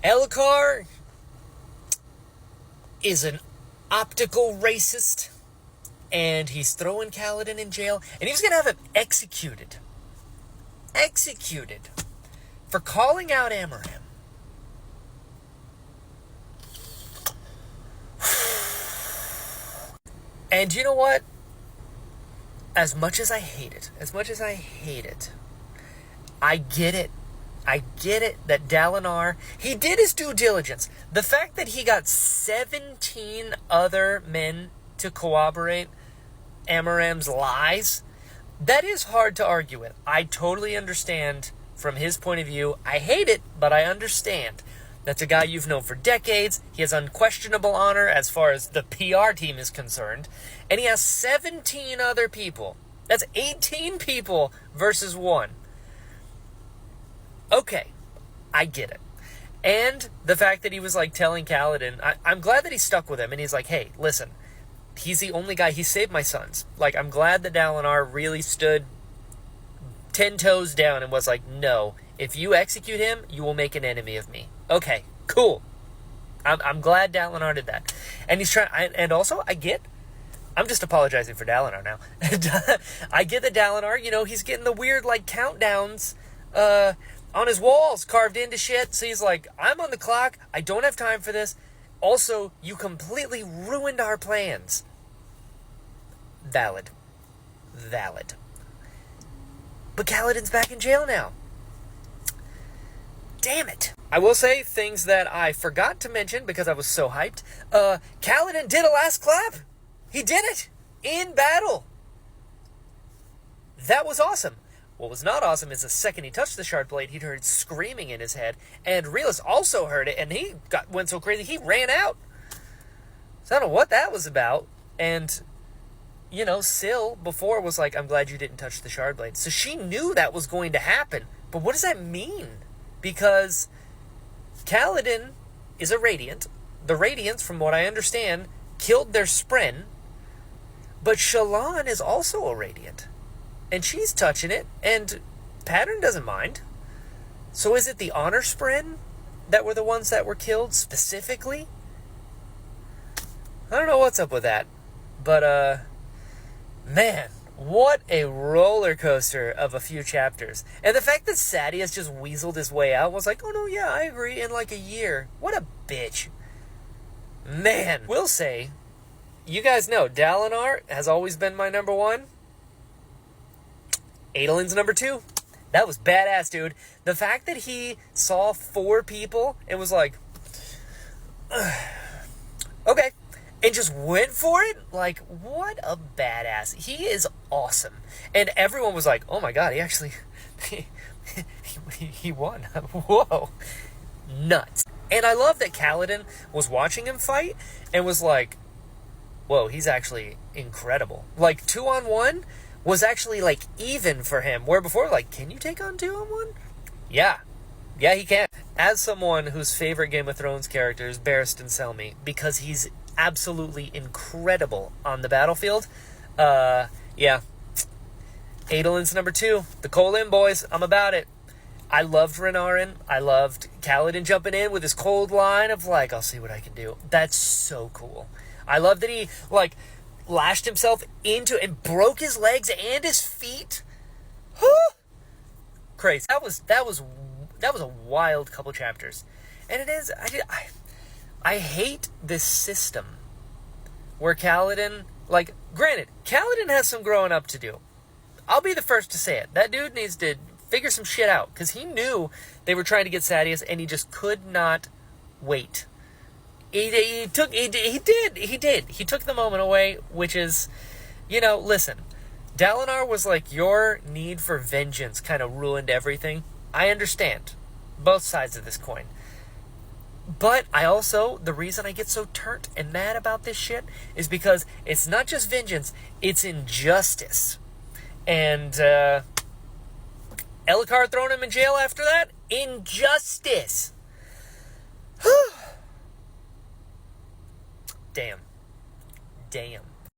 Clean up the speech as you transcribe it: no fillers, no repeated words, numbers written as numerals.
Elhokar is an optical racist, and he's throwing Kaladin in jail, and he was going to have him executed. Executed for calling out Amaram. And you know what? As much as I hate it, I get it. I get it that Dalinar, he did his due diligence. The fact that he got 17 other men to corroborate Amaram's lies, that is hard to argue with. I totally understand from his point of view. I hate it, but I understand. That's a guy you've known for decades. He has unquestionable honor as far as the PR team is concerned. And he has 17 other people. That's 18 people versus 1. Okay, I get it. And the fact that he was like telling Kaladin, I'm glad that he stuck with him. And he's like, hey, listen, he's the only guy, he saved my sons. Like, I'm glad that Dalinar really stood 10 toes down and was like, no, if you execute him, you will make an enemy of me. Okay, cool. I'm glad Dalinar did that. And he's trying, and also I'm just apologizing for Dalinar now. I get that Dalinar, he's getting the weird, like, countdowns, on his walls carved into shit. So he's like, I'm on the clock. I don't have time for this. Also, you completely ruined our plans. Valid. But Kaladin's back in jail now. Damn it. I will say things that I forgot to mention because I was so hyped. Kaladin did a last clap. He did it in battle. That was awesome. What was not awesome is the second he touched the shard blade, he'd heard screaming in his head, and Realus also heard it, and he went so crazy he ran out. So I don't know what that was about. And, Syl before was like, I'm glad you didn't touch the shard blade. So she knew that was going to happen. But what does that mean? Because Kaladin is a Radiant. The Radiants, from what I understand, killed their Spren. But Shallan is also a Radiant. And she's touching it, and Pattern doesn't mind. So is it the Honor Spren that were the ones that were killed specifically? I don't know what's up with that. But, man, what a roller coaster of a few chapters. And the fact that Sadeas just weaseled his way out was like, oh no, yeah, I agree, in like a year. What a bitch. Man, will say, you guys know, Dalinar has always been my number 1. Adolin's number 2. That was badass, dude. The fact that he saw 4 people and was like, okay, and just went for it, like, what a badass. He is awesome. And everyone was like, oh my god, he actually, he won. Whoa. Nuts. And I love that Kaladin was watching him fight and was like, whoa, he's actually incredible. Like, 2-on-1 was actually, like, even for him. Where before, like, can you take on 2-on-1? Yeah, he can. As someone whose favorite Game of Thrones character is Barristan Selmy, because he's absolutely incredible on the battlefield, yeah. Adolin's number 2. The Kholin boys, I'm about it. I loved Renarin. I loved Kaladin jumping in with his cold line of, like, I'll see what I can do. That's so cool. I love that he, like, lashed himself into and broke his legs and his feet. Crazy. That was a wild couple chapters. And it is, I hate this system where Kaladin, like, granted, Kaladin has some growing up to do. I'll be the first to say it. That dude needs to figure some shit out, because he knew they were trying to get Sadeas and he just could not wait. He took the moment away, which is, listen, Dalinar was like, your need for vengeance kind of ruined everything. I understand both sides of this coin. But I also, the reason I get so turnt and mad about this shit is because it's not just vengeance, it's injustice. And, Elhokar throwing him in jail after that? Injustice. Damn.